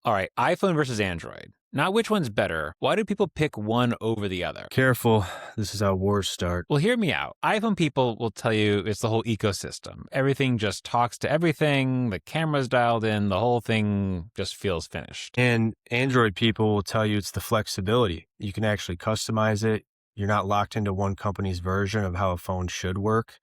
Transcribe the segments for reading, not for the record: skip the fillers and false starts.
All right, iPhone versus Android. Not which one's better. Why do people pick one over the other? Careful, this is how wars start. Well, hear me out. iPhone people will tell you it's the whole ecosystem. Everything just talks to everything, the camera's dialed in, the whole thing just feels finished. And Android people will tell you it's the flexibility. You can actually customize it. You're not locked into one company's version of how a phone should work.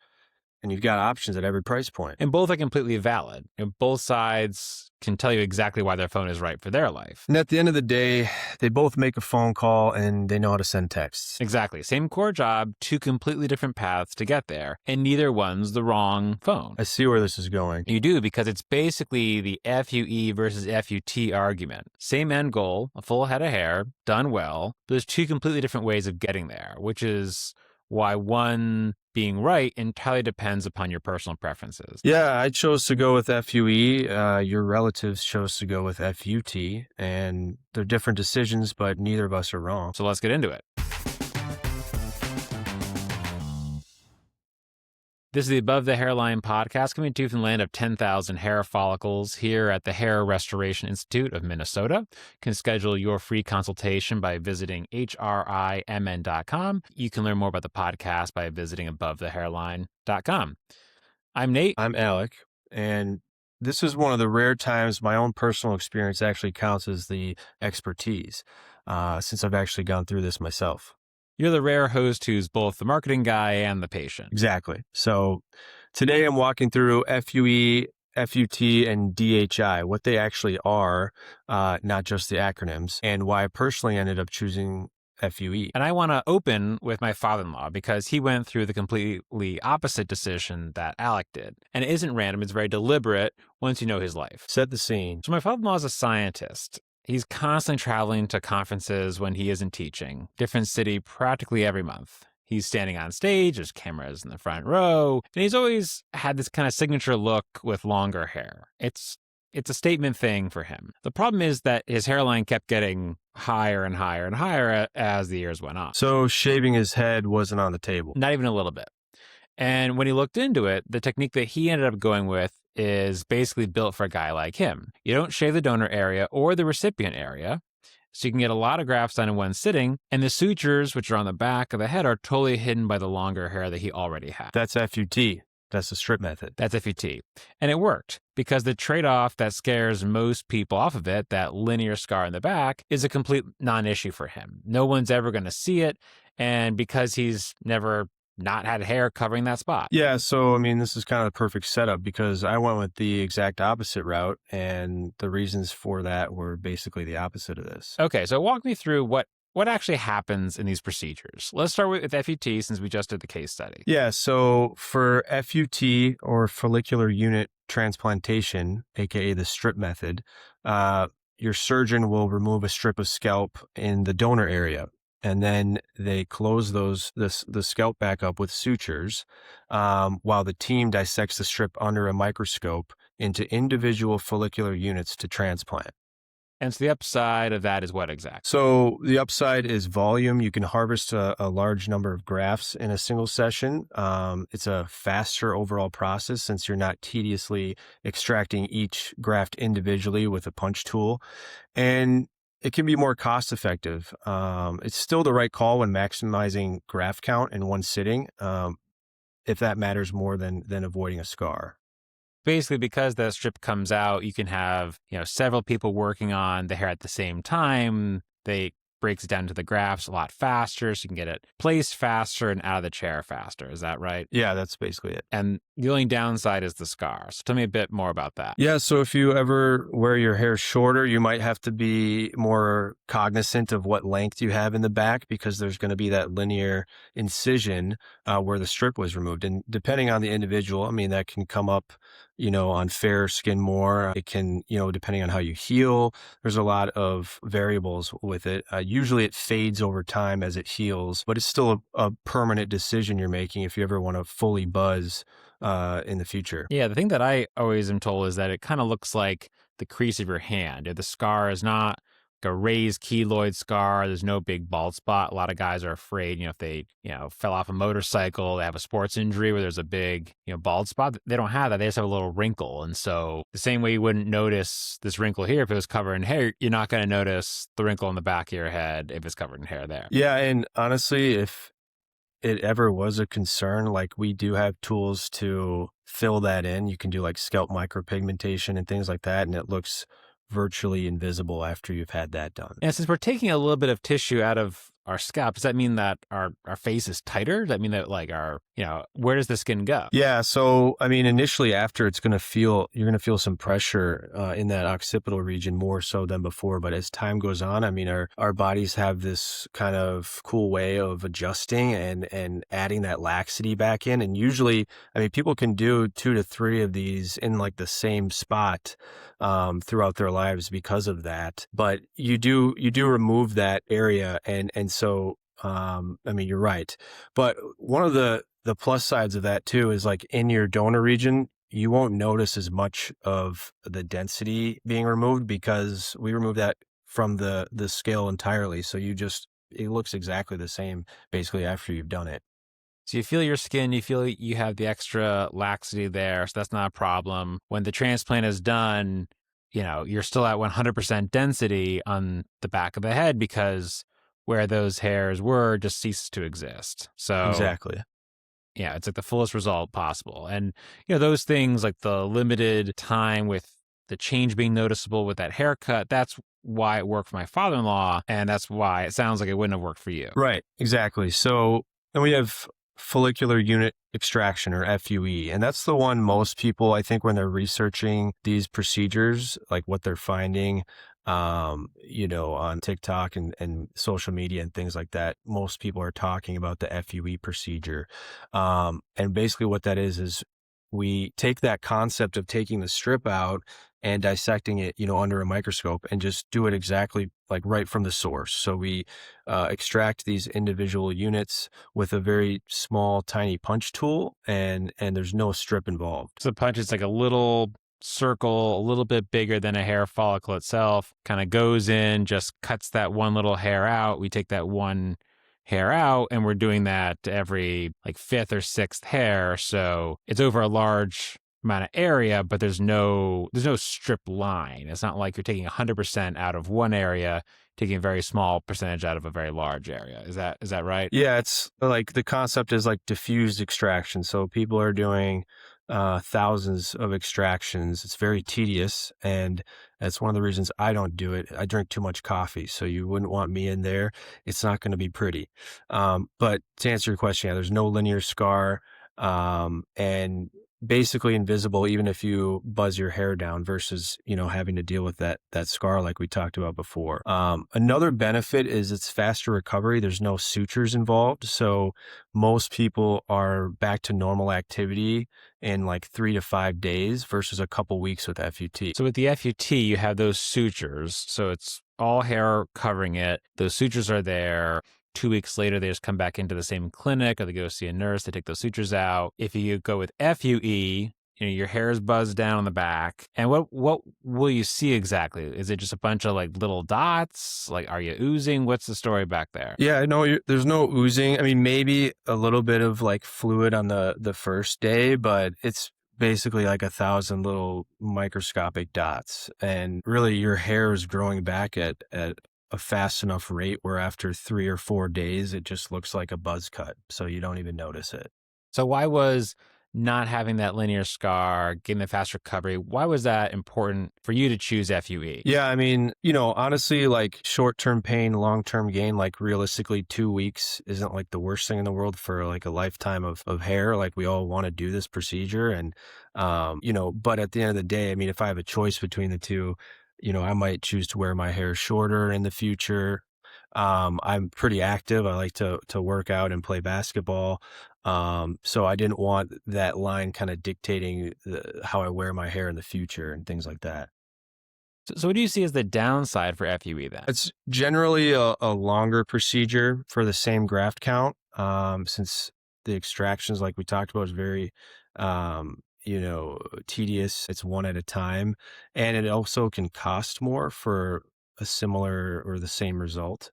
And you've got options at every price point. And both are completely valid. Both sides can tell you exactly why their phone is right for their life. And at the end of the day, they both make a phone call and they know how to send texts. Exactly. Same core job, two completely different paths to get there. And neither one's the wrong phone. I see where this is going. You do, because it's basically the FUE versus FUT argument. Same end goal, a full head of hair, done well. But there's two completely different ways of getting there, which is why one being right entirely depends upon your personal preferences. Yeah, I chose to go with FUE. Your relatives chose to go with FUT, and they're different decisions, but neither of us are wrong. So let's get into it. This is the Above the Hairline podcast, coming to you from the land of 10,000 hair follicles here at the Hair Restoration Institute of Minnesota. You can schedule your free consultation by visiting hrimn.com. You can learn more about the podcast by visiting abovethehairline.com. I'm Nate. I'm Alec, and this is one of the rare times my own personal experience actually counts as the expertise, since I've actually gone through this myself. You're the rare host who's both the marketing guy and the patient. Exactly. So today I'm walking through FUE, FUT, and DHI, what they actually are, not just the acronyms, and why I personally ended up choosing FUE. And I want to open with my father-in-law because he went through the completely opposite decision that Alec did. And it isn't random, it's very deliberate once you know his life. Set the scene. So my father-in-law is a scientist. He's constantly traveling to conferences when he isn't teaching, different city practically every month. He's standing on stage, there's cameras in the front row, and he's always had this kind of signature look with longer hair. It's a statement thing for him. The problem is that his hairline kept getting higher and higher and higher as the years went on. So shaving his head wasn't on the table. Not even a little bit. And when he looked into it, the technique that he ended up going with is basically built for a guy like him. You don't shave the donor area or the recipient area, so you can get a lot of grafts done in one sitting, and the sutures, which are on the back of the head, are totally hidden by the longer hair that he already had. That's FUT. That's the strip method. That's FUT. And it worked, because the trade-off that scares most people off of it, that linear scar in the back, is a complete non-issue for him. No one's ever going to see it, and because he's never not had hair covering that spot. Yeah, so I mean, this is kind of the perfect setup because I went with the exact opposite route, and the reasons for that were basically the opposite of this. Okay, so walk me through what actually happens in these procedures. Let's start with FUT since we just did the case study. Yeah, so for FUT, or follicular unit transplantation, aka the strip method, your surgeon will remove a strip of scalp in the donor area. And then they close the scalp back up with sutures, while the team dissects the strip under a microscope into individual follicular units to transplant. And so the upside of that is what exactly? So the upside is volume. You can harvest a large number of grafts in a single session. It's a faster overall process since you're not tediously extracting each graft individually with a punch tool. And it can be more cost effective. It's still the right call when maximizing graft count in one sitting, if that matters more than avoiding a scar. Basically, because the strip comes out, you can have several people working on the hair at the same time. They breaks it down to the grafts a lot faster, so you can get it placed faster and out of the chair faster. Is that right? Yeah, that's basically it. And the only downside is the scar. So tell me a bit more about that. Yeah, so if you ever wear your hair shorter, you might have to be more cognizant of what length you have in the back because there's going to be that linear incision where the strip was removed. And depending on the individual, I mean, that can come up, on fair skin more. It can, depending on how you heal, there's a lot of variables with it. Usually it fades over time as it heals, but it's still a permanent decision you're making if you ever want to fully buzz in the future. Yeah, the thing that I always am told is that it kind of looks like the crease of your hand. The scar is not a raised keloid scar. There's no big bald spot. A lot of guys are afraid, if they, fell off a motorcycle, they have a sports injury where there's a big, bald spot. They don't have that. They just have a little wrinkle. And so the same way you wouldn't notice this wrinkle here if it was covered in hair, you're not going to notice the wrinkle in the back of your head if it's covered in hair there. Yeah. And honestly, if it ever was a concern, like we do have tools to fill that in. You can do like scalp micropigmentation and things like that. And it looks virtually invisible after you've had that done. And since we're taking a little bit of tissue out of our scalp, does that mean that our face is tighter? Does that mean that like where does the skin go? Yeah. So, I mean, initially after you're going to feel some pressure in that occipital region more so than before. But as time goes on, I mean, our bodies have this kind of cool way of adjusting and adding that laxity back in. And usually, I mean, people can do 2 to 3 of these in like the same spot throughout their lives because of that. But you do remove that area. And so, I mean, you're right. But one of the plus sides of that too is like in your donor region, you won't notice as much of the density being removed because we remove that from the scale entirely. So it looks exactly the same basically after you've done it. So you feel your skin, you feel you have the extra laxity there, so that's not a problem. When the transplant is done, you're still at 100% density on the back of the head because where those hairs were just ceases to exist. So Exactly. yeah, it's like the fullest result possible. And, those things like the limited time with the change being noticeable with that haircut, that's why it worked for my father-in-law. And that's why it sounds like it wouldn't have worked for you. Right. Exactly. So then we have follicular unit extraction or FUE. And that's the one most people, I think, when they're researching these procedures, like what they're finding, on TikTok and social media and things like that, most people are talking about the FUE procedure. And basically what that is we take that concept of taking the strip out and dissecting it, under a microscope and just do it exactly like right from the source. So we extract these individual units with a very small, tiny punch tool, and there's no strip involved. So the punch is like a little circle, a little bit bigger than a hair follicle itself, kind of goes in, just cuts that one little hair out. We take that one hair out, and we're doing that every like 5th or 6th hair. So it's over a large amount of area, but there's no strip line. It's not like you're taking 100% out of one area, taking a very small percentage out of a very large area. Is that right? Yeah, it's like the concept is like diffused extraction. So people are doing thousands of extractions. It's very tedious, and that's one of the reasons I don't do it. I drink too much coffee, so you wouldn't want me in there. It's not going to be pretty. But to answer your question, yeah, there's no linear scar, and basically invisible even if you buzz your hair down versus having to deal with that scar like we talked about before. Another benefit is it's faster recovery. There's no sutures involved, so most people are back to normal activity in like 3 to 5 days versus a couple weeks with FUT. So with the FUT, you have those sutures, so it's all hair covering it. Those sutures are there. 2 weeks later, they just come back into the same clinic, or they go see a nurse, they take those sutures out. If you go with FUE, your hair is buzzed down on the back. And what will you see exactly? Is it just a bunch of like little dots? Like, are you oozing? What's the story back there? Yeah, no, there's no oozing. I mean, maybe a little bit of like fluid on the first day, but it's basically like 1,000 little microscopic dots. And really your hair is growing back at a fast enough rate where after 3 or 4 days, it just looks like a buzz cut. So you don't even notice it. So why was not having that linear scar, getting the fast recovery, why was that important for you to choose FUE? Yeah, I mean, honestly, like short-term pain, long-term gain, like realistically 2 weeks isn't like the worst thing in the world for like a lifetime of hair. Like we all want to do this procedure. And, but at the end of the day, I mean, if I have a choice between the two, I might choose to wear my hair shorter in the future. I'm pretty active. I like to work out and play basketball. So I didn't want that line kind of dictating how I wear my hair in the future and things like that. So what do you see as the downside for FUE then? It's generally a longer procedure for the same graft count, since the extractions, like we talked about, is very, tedious. It's one at a time, and it also can cost more for a similar or the same result.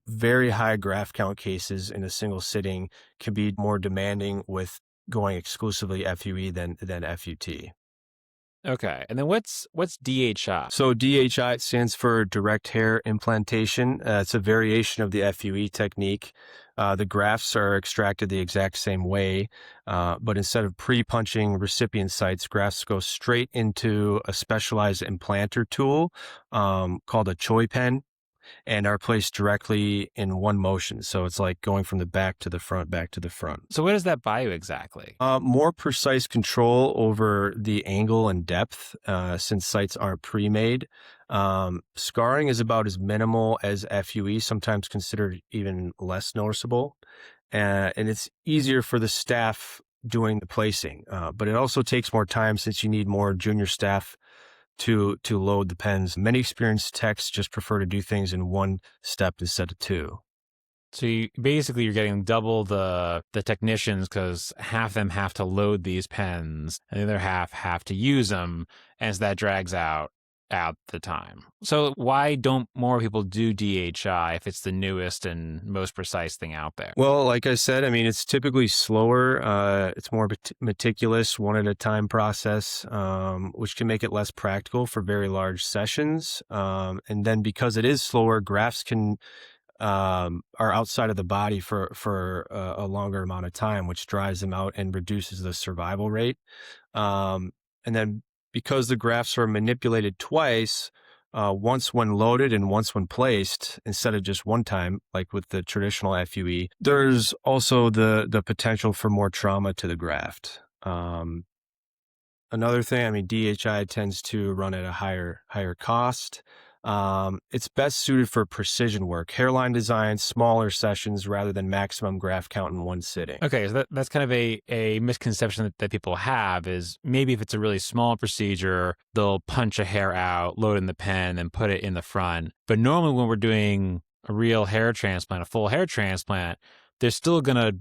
Very high graft count cases in a single sitting can be more demanding with going exclusively FUE than FUT. Okay. And then what's DHI? So DHI stands for direct hair implantation. It's a variation of the FUE technique. The grafts are extracted the exact same way, but instead of pre-punching recipient sites, grafts go straight into a specialized implanter tool called a Choi pen and are placed directly in one motion. So it's like going from the back to the front, back to the front. So what does that buy you exactly? More precise control over the angle and depth, since sites aren't pre-made. Scarring is about as minimal as FUE, sometimes considered even less noticeable. And it's easier for the staff doing the placing, but it also takes more time since you need more junior staff to load the pens. Many experienced techs just prefer to do things in one step instead of two. So basically you're getting double the technicians because half of them have to load these pens and the other half have to use them, and so that drags out the time. So why don't more people do DHI if it's the newest and most precise thing out there? Well, like I said, I mean, it's typically slower. It's more meticulous, one at a time process, which can make it less practical for very large sessions. And then because it is slower, grafts are outside of the body for a longer amount of time, which dries them out and reduces the survival rate. And then because the grafts are manipulated twice, once when loaded and once when placed, instead of just one time, like with the traditional FUE, there's also the potential for more trauma to the graft. Another thing, I mean, DHI tends to run at a higher cost. It's best suited for precision work, hairline design, smaller sessions rather than maximum graft count in one sitting. Okay, so that's kind of a misconception that people have is maybe if it's a really small procedure, they'll punch a hair out, load in the pen, and put it in the front. But normally when we're doing a real hair transplant, a full hair transplant, they're still gonna,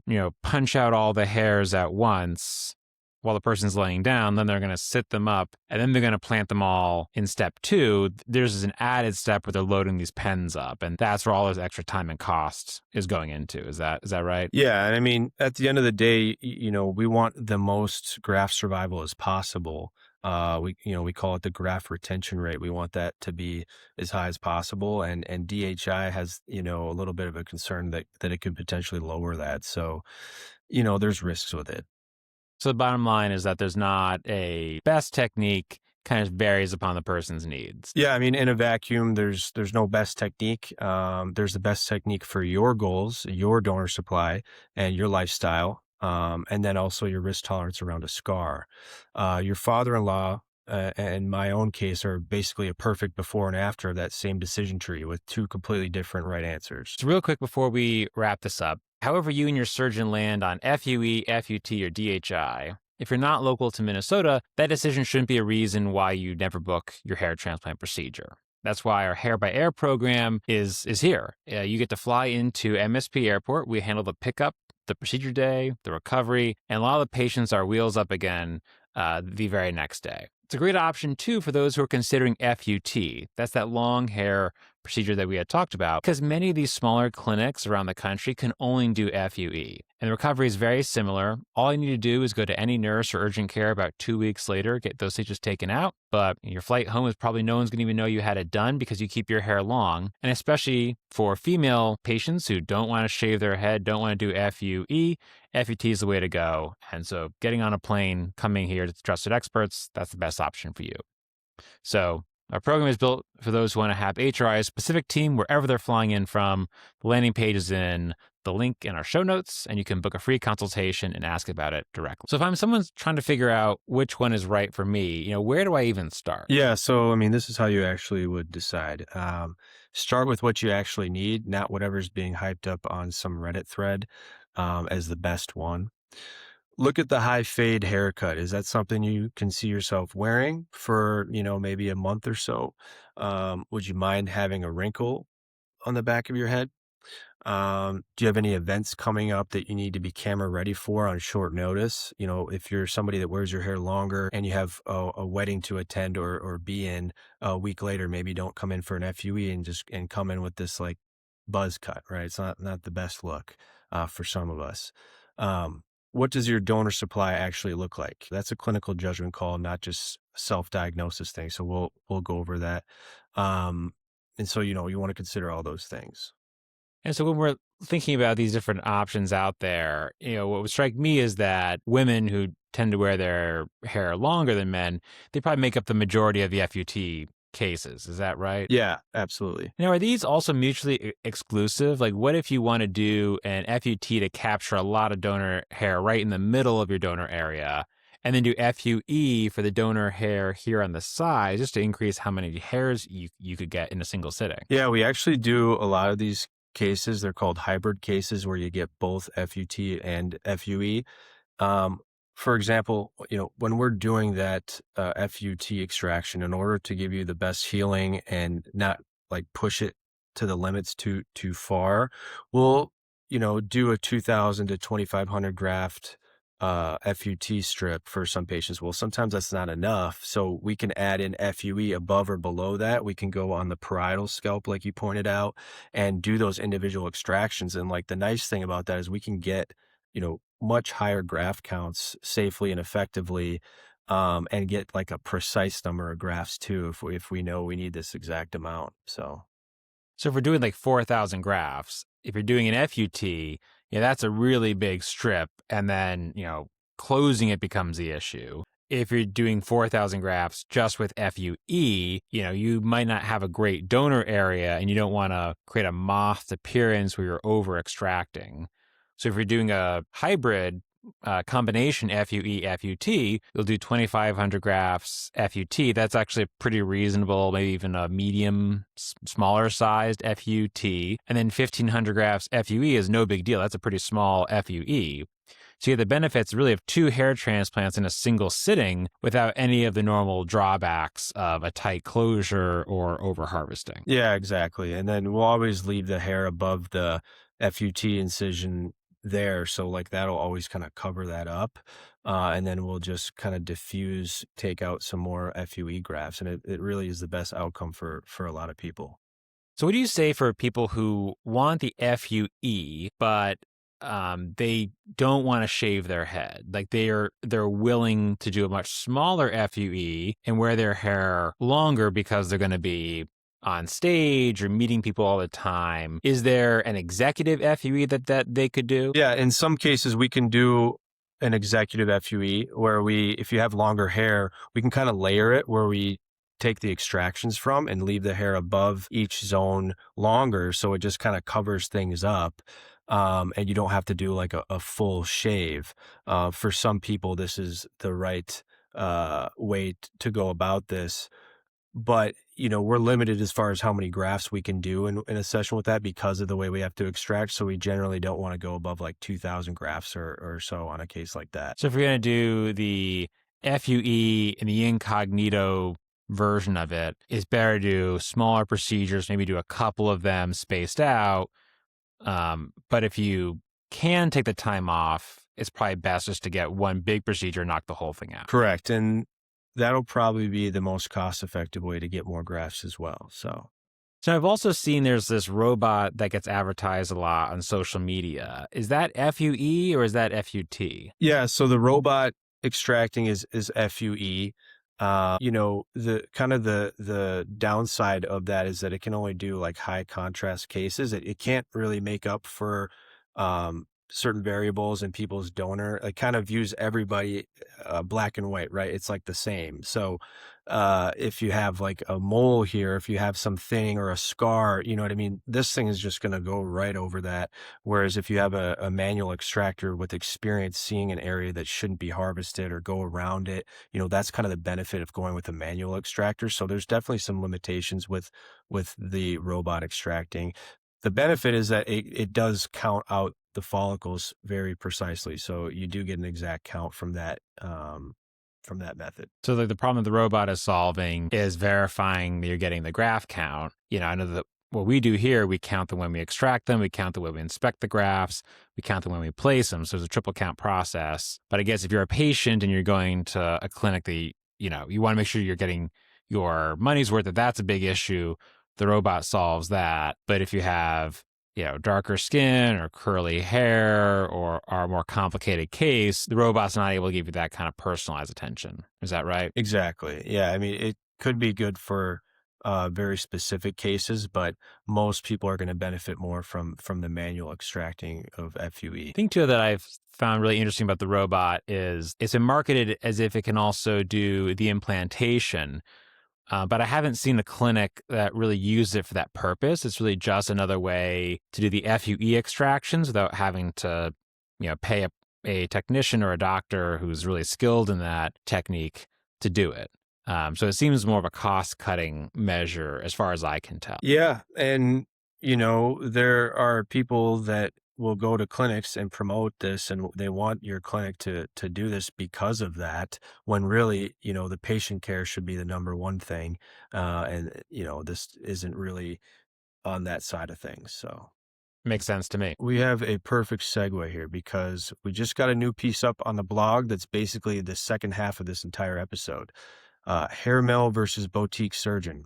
punch out all the hairs at once while the person's laying down, then they're going to sit them up, and then they're going to plant them all in step 2. There's an added step where they're loading these pens up, and that's where all this extra time and cost is going into. Is that right? Yeah, and I mean, at the end of the day, we want the most graft survival as possible. We call it the graft retention rate. We want that to be as high as possible, and DHI has a little bit of a concern that it could potentially lower that. So, there's risks with it. So the bottom line is that there's not a best technique, kind of varies upon the person's needs. Yeah, I mean, in a vacuum, there's no best technique. There's the best technique for your goals, your donor supply, and your lifestyle, and then also your risk tolerance around a scar. Your father-in-law and my own case are basically a perfect before and after of that same decision tree with two completely different right answers. So real quick before we wrap this up, however you and your surgeon land on FUE, FUT, or DHI, if you're not local to Minnesota, that decision shouldn't be a reason why you never book your hair transplant procedure. That's why our Hair by Air program is here. You get to fly into MSP Airport. We handle the pickup, the procedure day, the recovery, and a lot of the patients are wheels up again the very next day. It's a great option, too, for those who are considering FUT. That's that long hair procedure that we had talked about, because many of these smaller clinics around the country can only do FUE. And the recovery is very similar. All you need to do is go to any nurse or urgent care about 2 weeks later, get those stitches taken out. But your flight home is probably no one's going to even know you had it done because you keep your hair long. And especially for female patients who don't want to shave their head, don't want to do FUE, FUT is the way to go. And so getting on a plane, coming here to trusted experts, that's the best option for you. So our program is built for those who want to have HRI's specific team wherever they're flying in from. The landing page is in the link in our show notes, and you can book a free consultation and ask about it directly. So if I'm someone's trying to figure out which one is right for me, where do I even start? Yeah, so I mean, this is how you actually would decide. Start with what you actually need, not whatever's being hyped up on some Reddit thread as the best one. Look at the high fade haircut. Is that something you can see yourself wearing for, maybe a month or so? Would you mind having a wrinkle on the back of your head? Do you have any events coming up that you need to be camera ready for on short notice? You know, if you're somebody that wears your hair longer and you have a wedding to attend or be in a week later, maybe don't come in for an FUE and just and come in with this like buzz cut, right? It's not the best look for some of us. What does your donor supply actually look like? That's a clinical judgment call, not just self-diagnosis thing. So we'll go over that. And so you know you want to consider all those things. And so when we're thinking about these different options out there, what would strike me is that women who tend to wear their hair longer than men, they probably make up the majority of the FUT cases. Is that right? Yeah, absolutely. Now, are these also mutually exclusive? Like, what if you want to do an FUT to capture a lot of donor hair right in the middle of your donor area, and then do FUE for the donor hair here on the side, just to increase how many hairs you could get in a single sitting? Yeah, we actually do a lot of these cases. They're called hybrid cases where you get both FUT and FUE. Um, for example, you know, when we're doing that FUT extraction, in order to give you the best healing and not like push it to the limits too far, we'll do a 2,000 to 2,500 graft FUT strip for some patients. Well, sometimes that's not enough, so we can add in FUE above or below that. We can go on the parietal scalp, like you pointed out, and do those individual extractions. And like the nice thing about that is we can get much higher graft counts safely and effectively, and get like a precise number of grafts too, if we know we need this exact amount. So So if we're doing like 4,000 grafts, if you're doing an FUT, that's a really big strip. And then, closing it becomes the issue. If you're doing 4,000 grafts just with FUE, you might not have a great donor area and you don't want to create a moth appearance where you're over extracting. So if you're doing a hybrid combination FUE, FUT, you'll do 2,500 grafts FUT. That's actually pretty reasonable, maybe even a medium, smaller sized FUT. And then 1,500 grafts FUE is no big deal. That's a pretty small FUE. So you get the benefits really of 2 hair transplants in a single sitting without any of the normal drawbacks of a tight closure or over harvesting. yeah, exactly. And then we'll always leave the hair above the FUT incision there. So like that'll always kind of cover that up. And then we'll just kind of diffuse, take out some more FUE grafts. And it really is the best outcome for a lot of people. So what do you say for people who want the FUE, but they don't want to shave their head? Like they're willing to do a much smaller FUE and wear their hair longer because they're going to be on stage or meeting people all the time. Is there an executive FUE that they could do? Yeah, in some cases we can do an executive FUE where if you have longer hair, we can kind of layer it where we take the extractions from and leave the hair above each zone longer. So it just kind of covers things up. And you don't have to do like a full shave. For some people, this is the right way to go about this. But, we're limited as far as how many grafts we can do in a session with that because of the way we have to extract. So we generally don't want to go above like 2,000 grafts or so on a case like that. So if we're going to do the FUE and the incognito version of it, it's better to do smaller procedures, maybe do a couple of them spaced out. But if you can take the time off, it's probably best just to get one big procedure and knock the whole thing out. Correct. And that'll probably be the most cost-effective way to get more grafts as well. So I've also seen there's this robot that gets advertised a lot on social media. Is that FUE or is that FUT? yeah, so the robot extracting is FUE. The kind of the downside of that is that it can only do like high contrast cases. It can't really make up for certain variables in people's donor. It kind of views everybody black and white, right? It's like the same. So if you have like a mole here, if you have some thinning or a scar, you know what I mean? This thing is just going to go right over that. Whereas if you have a manual extractor with experience seeing an area that shouldn't be harvested or go around it, that's kind of the benefit of going with a manual extractor. So there's definitely some limitations with the robot extracting. The benefit is that it does count out the follicles very precisely. So you do get an exact count from that method. So the problem the robot is solving is verifying that you're getting the graft count. I know that what we do here, we count them when we extract them, we count them when we inspect the grafts, we count them when we place them. So it's a triple count process. But I guess if you're a patient and you're going to a clinic that, you want to make sure you're getting your money's worth, that's a big issue. The robot solves that. But if you have, darker skin or curly hair or a more complicated case, the robot's not able to give you that kind of personalized attention. Is that right? Exactly. Yeah. I mean, it could be good for very specific cases, but most people are going to benefit more from the manual extracting of FUE. Thing too that I've found really interesting about the robot is it's been marketed as if it can also do the implantation. But I haven't seen a clinic that really used it for that purpose. It's really just another way to do the FUE extractions without having to, pay a technician or a doctor who's really skilled in that technique to do it. So it seems more of a cost-cutting measure as far as I can tell. Yeah. And, there are people that will go to clinics and promote this, and they want your clinic to do this because of that, when really, the patient care should be the number one thing. And, this isn't really on that side of things. So Makes sense to me. we have a perfect segue here because we just got a new piece up on the blog that's basically the second half of this entire episode. Hair mill versus boutique surgeon.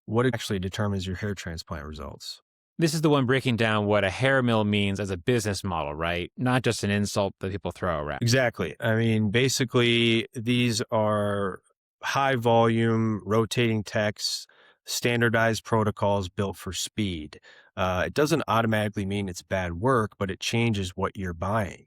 What actually determines your hair transplant results? This is the one breaking down what a hair mill means as a business model, right? Not just an insult that people throw around. Exactly. I mean, basically, these are high volume, rotating techs, standardized protocols built for speed. It doesn't automatically mean it's bad work, but it changes what you're buying.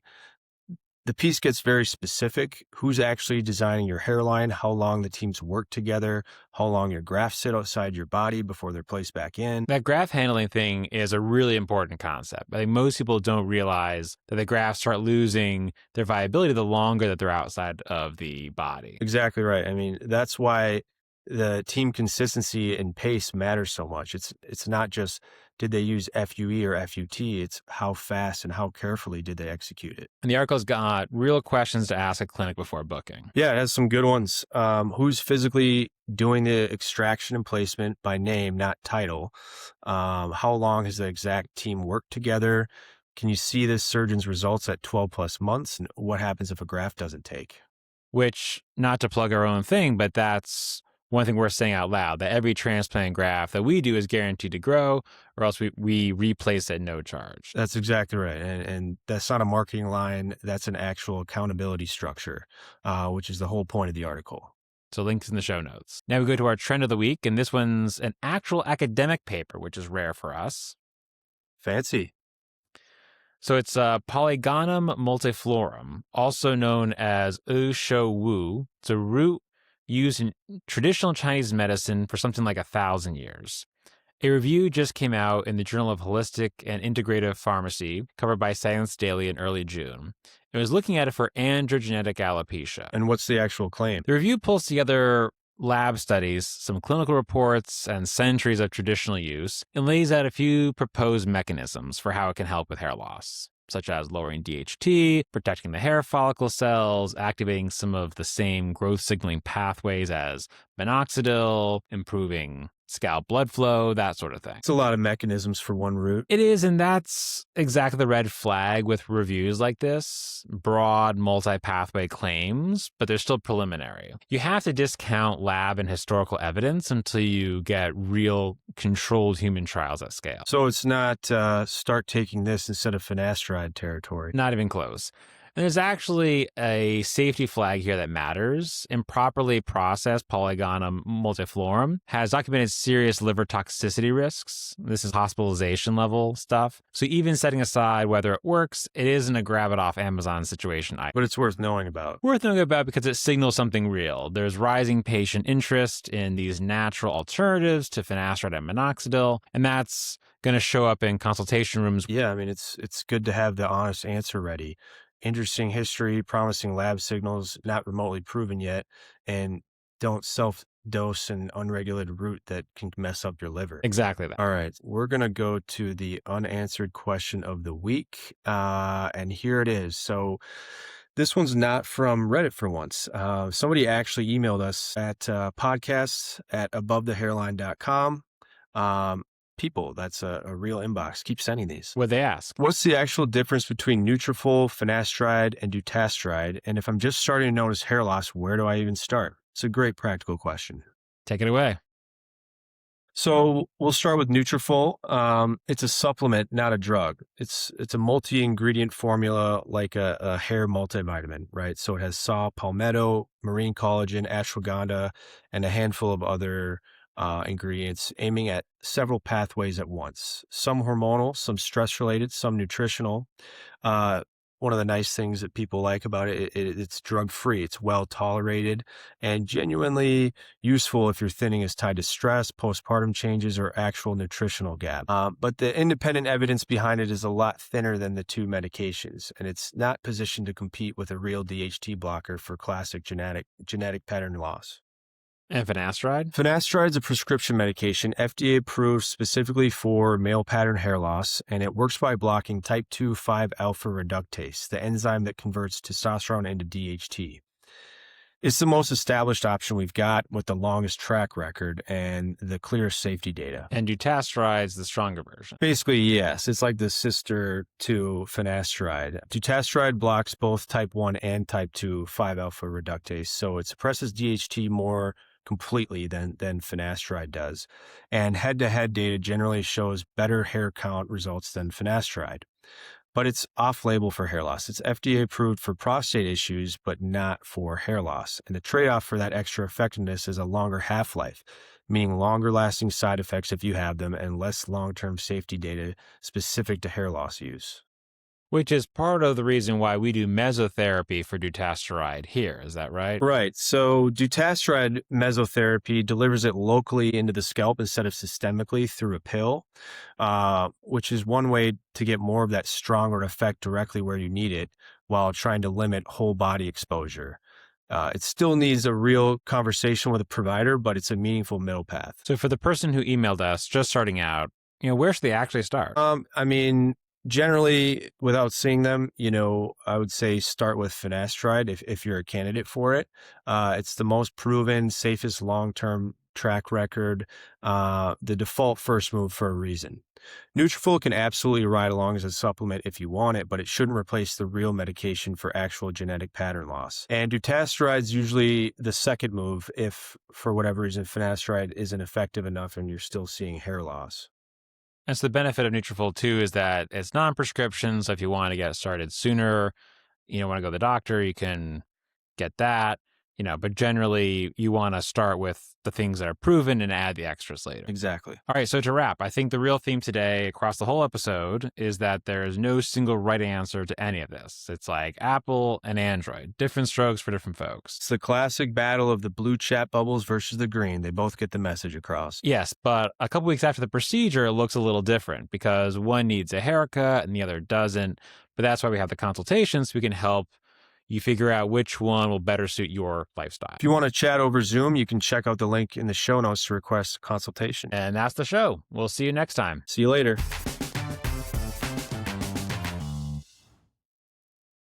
The piece gets very specific: who's actually designing your hairline, how long the teams work together, how long your grafts sit outside your body before they're placed back in. That graft handling thing is a really important concept. I think most people don't realize that the grafts start losing their viability the longer that they're outside of the body. Exactly right. I mean, that's why the team consistency and pace matters so much. It's not just did they use FUE or FUT, it's how fast and how carefully did they execute it. And the article's got real questions to ask a clinic before booking. Yeah, it has some good ones. Who's physically doing the extraction and placement by name, not title? How long has the exact team worked together? Can you see this surgeon's results at 12 plus months? And what happens if a graft doesn't take? Which, not to plug our own thing, but that's one thing worth saying out loud, that every transplant graft that we do is guaranteed to grow, or else we replace it at no charge. That's exactly right. And that's not a marketing line. That's an actual accountability structure, which is the whole point of the article. So links in the show notes. Now we go to our trend of the week, and this one's an actual academic paper, which is rare for us. Fancy. So it's Polygonum multiflorum, also known as Wu. It's a root used in traditional Chinese medicine for something like 1,000 years. A review just came out in the Journal of Holistic and Integrative Pharmacy, covered by Science Daily in early June. It was looking at it for androgenetic alopecia. And what's the actual claim? The review pulls together lab studies, some clinical reports, and centuries of traditional use, and lays out a few proposed mechanisms for how it can help with hair loss, such as lowering DHT, protecting the hair follicle cells, activating some of the same growth signaling pathways as minoxidil, improving scalp blood flow, that sort of thing. It's a lot of mechanisms for one root. It is, and that's exactly the red flag with reviews like this. Broad, multi-pathway claims, but they're still preliminary. You have to discount lab and historical evidence until you get real controlled human trials at scale. So it's not start taking this instead of finasteride territory. Not even close. And there's actually a safety flag here that matters. Improperly processed Polygonum multiflorum has documented serious liver toxicity risks. This is hospitalization level stuff. So even setting aside whether it works, it isn't a grab it off Amazon situation either. But it's worth knowing about. Worth knowing about because it signals something real. There's rising patient interest in these natural alternatives to finasteride and minoxidil, and that's going to show up in consultation rooms. Yeah, I mean, it's good to have the honest answer ready. Interesting history, promising lab signals, not remotely proven yet, and don't self-dose an unregulated route that can mess up your liver. Exactly that. All right, we're going to go to the unanswered question of the week, and here it is. So this one's not from Reddit for once. Somebody actually emailed us at podcasts@abovethehairline.com. people. That's a real inbox. Keep sending these. What'd they ask? What's the actual difference between Nutrafol, finasteride, and dutasteride? And if I'm just starting to notice hair loss, where do I even start? It's a great practical question. Take it away. So we'll start with Nutrafol. It's a supplement, not a drug. It's a multi-ingredient formula like a hair multivitamin, right? So it has saw, palmetto, marine collagen, ashwagandha, and a handful of other ingredients aiming at several pathways at once. Some hormonal, some stress-related, some nutritional. One of the nice things that people like about it's drug-free, it's well-tolerated, and genuinely useful if your thinning is tied to stress, postpartum changes, or actual nutritional gap. But the independent evidence behind it is a lot thinner than the two medications, and it's not positioned to compete with a real DHT blocker for classic genetic pattern loss. And finasteride? Finasteride is a prescription medication, FDA approved specifically for male pattern hair loss, and it works by blocking type 2 5-alpha reductase, the enzyme that converts testosterone into DHT. It's the most established option we've got with the longest track record and the clearest safety data. And dutasteride the stronger version. Basically, yes. It's like the sister to finasteride. Dutasteride blocks both type 1 and type 2 5-alpha reductase, so it suppresses DHT more completely than finasteride does. And head-to-head data generally shows better hair count results than finasteride. But it's off-label for hair loss. It's FDA approved for prostate issues, but not for hair loss. And the trade-off for that extra effectiveness is a longer half-life, meaning longer-lasting side effects if you have them and less long-term safety data specific to hair loss use. Which is part of the reason why we do mesotherapy for dutasteride here. Is that right? Right. So dutasteride mesotherapy delivers it locally into the scalp instead of systemically through a pill, which is one way to get more of that stronger effect directly where you need it while trying to limit whole body exposure. It still needs a real conversation with a provider, but it's a meaningful middle path. So for the person who emailed us just starting out, where should they actually start? Generally, without seeing them, I would say start with finasteride if you're a candidate for it. It's the most proven, safest long-term track record, the default first move for a reason. Nutrafol can absolutely ride along as a supplement if you want it, but it shouldn't replace the real medication for actual genetic pattern loss. And dutasteride is usually the second move if, for whatever reason, finasteride isn't effective enough and you're still seeing hair loss. And so the benefit of Nutrafol too is that it's non-prescription. So if you want to get started sooner, you don't want to go to the doctor, you can get that, but generally you want to start with the things that are proven and add the extras later. Exactly. All right. So to wrap, I think the real theme today across the whole episode is that there is no single right answer to any of this. It's like Apple and Android, different strokes for different folks. It's the classic battle of the blue chat bubbles versus the green. They both get the message across. Yes, but a couple weeks after the procedure, it looks a little different because one needs a haircut and the other doesn't. But that's why we have the consultations. So we can help you figure out which one will better suit your lifestyle. If you want to chat over Zoom, you can check out the link in the show notes to request a consultation. And that's the show. We'll see you next time. See you later.